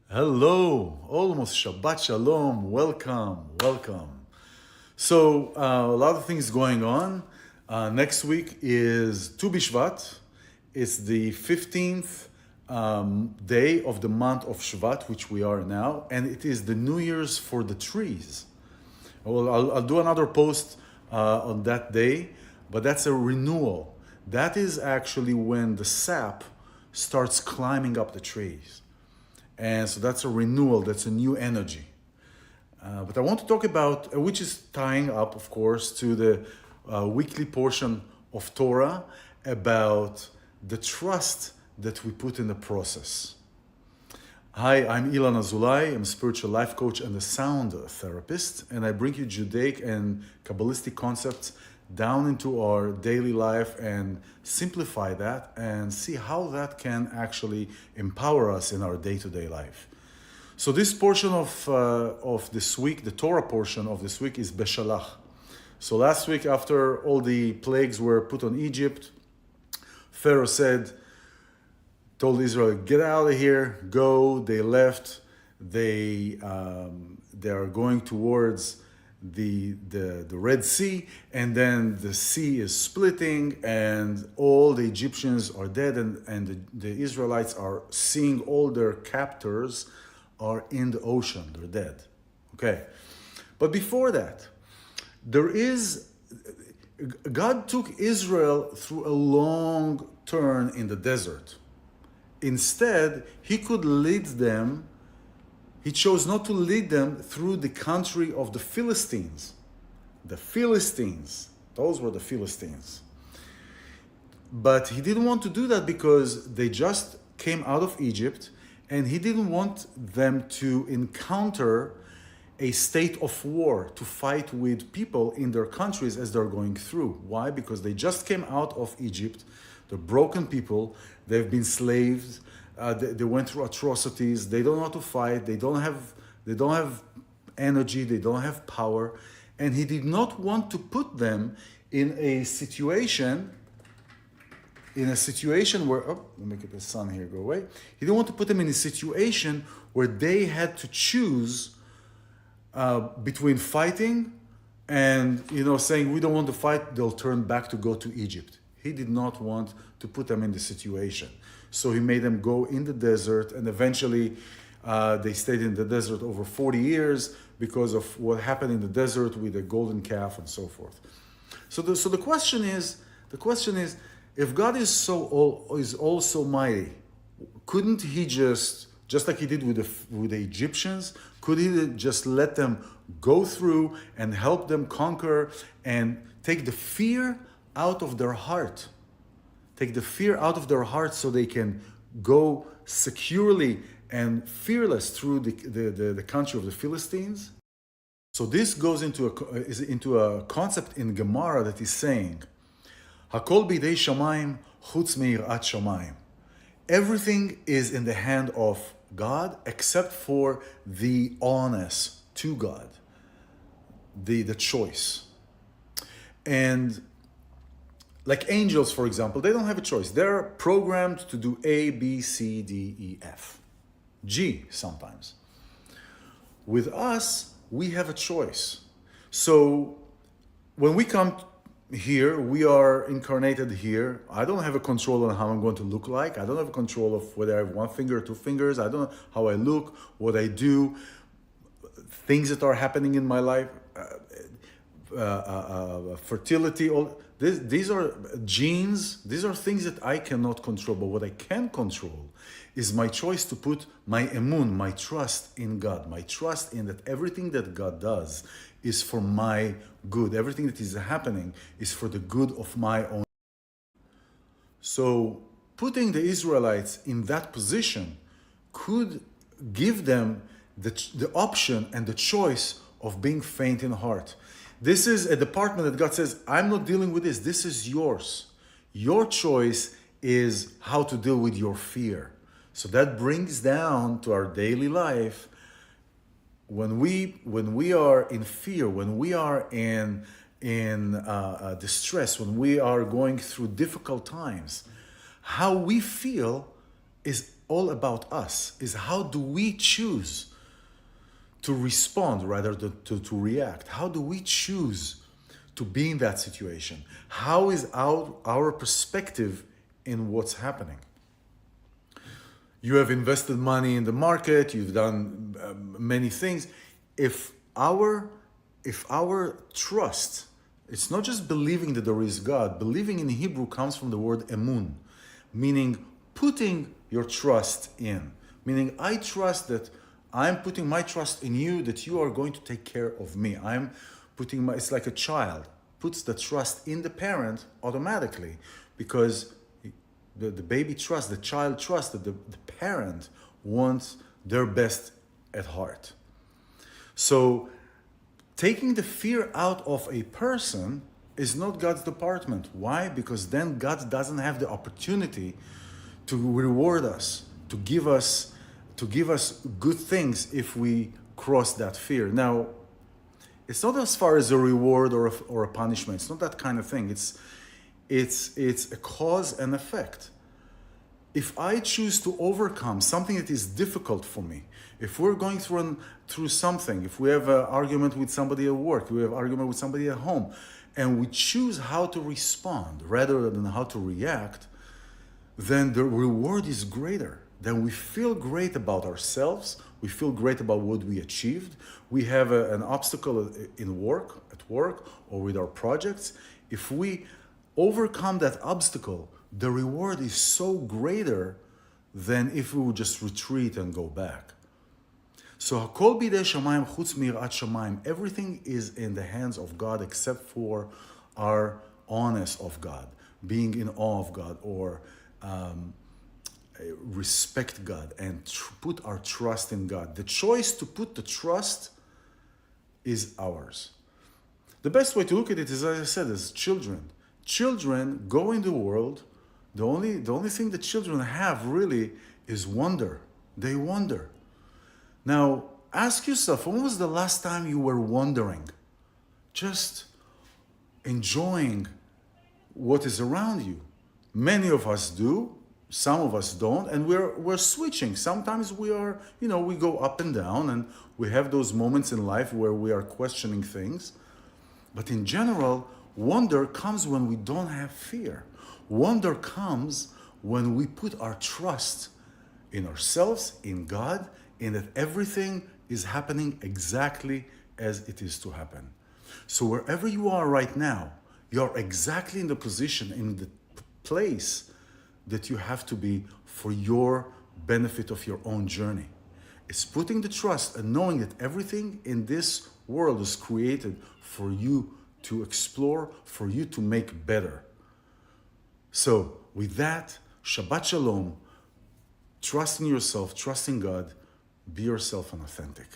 Hello, almost Shabbat Shalom. Welcome. So, a lot of things going on. Next week is Tu B'Shvat. It's the 15th day of the month of Shvat, which we are now, and it is the New Year's for the trees. I'll do another post on that day, but that's a renewal. That is actually when the sap starts climbing up the trees. And so that's a renewal, that's a new energy. But I want to talk about, which is tying up, of course, to the weekly portion of Torah about the trust that we put in the process. Hi, I'm iLan-Trust. I'm a spiritual life coach and a sound therapist, and I bring you Judaic and Kabbalistic concepts down into our daily life and simplify that and see how that can actually empower us in our day-to-day life. So this portion of this week, the Torah portion of this week, is Beshalach. So last week, after all the plagues were put on Egypt, Pharaoh told Israel, get out of here, go. They left. They are going towards the Red Sea, and then the sea is splitting, and all the Egyptians are dead, and the Israelites are seeing all their captors are in the ocean. They're dead. Okay. But before that, God took Israel through a long turn in the desert. Instead, he could lead them. He chose not to lead them through the country of the Philistines. The Philistines, those were the Philistines. But he didn't want to do that because they just came out of Egypt, and he didn't want them to encounter a state of war, to fight with people in their countries as they're going through. Why? Because they just came out of Egypt. They're broken people. They've been slaves. They went through atrocities. They don't know how to fight. They don't have energy. They don't have power. And he did not want to put them in a situation where, let me get the sun here go away. He didn't want to put them in a situation where they had to choose between fighting and, saying, we don't want to fight, they'll turn back to go to Egypt. He did not want to put them in the situation. So he made them go in the desert, and eventually they stayed in the desert over 40 years because of what happened in the desert with the golden calf and so forth. So the question is, if God is all so mighty, couldn't he just like he did with the Egyptians, could he just let them go through and help them conquer and take the fear out of their heart? Take the fear out of their heart so they can go securely and fearless through the country of the Philistines. So this goes into a concept in Gemara that is saying, Hakol bidei shamayim chutz meirat shamayim. Everything is in the hand of God except for the honest to God, the choice. And like angels, for example, they don't have a choice. They're programmed to do A, B, C, D, E, F, G sometimes. With us, we have a choice. So when we come here, we are incarnated here. I don't have a control on how I'm going to look like. I don't have a control of whether I have one finger or two fingers. I don't know how I look, what I do, things that are happening in my life, fertility, all. These are genes. These are things that I cannot control. But what I can control is my choice to put my emun, my trust in God, my trust in that everything that God does is for my good. Everything that is happening is for the good of my own. So putting the Israelites in that position could give them the option and the choice of being faint in heart. This is a department that God says, I'm not dealing with this. This is yours. Your choice is how to deal with your fear. So that brings down to our daily life. When we are in fear, when we are in distress, when we are going through difficult times, how we feel is all about us, is how do we choose to respond rather than to react? How do we choose to be in that situation? How is our perspective in what's happening? You have invested money in the market, you've done many things. If our trust, it's not just believing that there is God. Believing in Hebrew comes from the word emun, meaning putting your trust in. Meaning I trust that I'm putting my trust in you, that you are going to take care of me. It's like a child puts the trust in the parent automatically, because the baby trusts, the child trusts that the parent wants their best at heart. So taking the fear out of a person is not God's department. Why? Because then God doesn't have the opportunity to reward us, to give us good things if we cross that fear. Now, it's not as far as a reward or a punishment. It's not that kind of thing. It's a cause and effect. If I choose to overcome something that is difficult for me, if we're going through something, if we have an argument with somebody at work, we have an argument with somebody at home, and we choose how to respond rather than how to react, then the reward is greater. Then we feel great about ourselves. We feel great about what we achieved. We have an obstacle at work, or with our projects. If we overcome that obstacle, the reward is so greater than if we would just retreat and go back. So Hakol bidei shamayim chutz mirat shamayim. Everything is in the hands of God except for our awness of God, being in awe of God, or respect God and put our trust in God. The choice to put the trust is ours. The best way to look at it is, as I said, as children. Children go in the world. The only thing that children have really is wonder. They wonder. Now, ask yourself, when was the last time you were wondering? Just enjoying what is around you. Many of us do. Some of us don't, and we're switching. Sometimes we go up and down, and we have those moments in life where we are questioning things. But in general, wonder comes when we don't have fear. Wonder comes when we put our trust in ourselves, in God, in that everything is happening exactly as it is to happen. So wherever you are right now, you're exactly in the position, in the place that you have to be for your benefit of your own journey. It's putting the trust and knowing that everything in this world is created for you to explore, for you to make better. So with that, Shabbat Shalom, trust in yourself, trust in God, be yourself and authentic.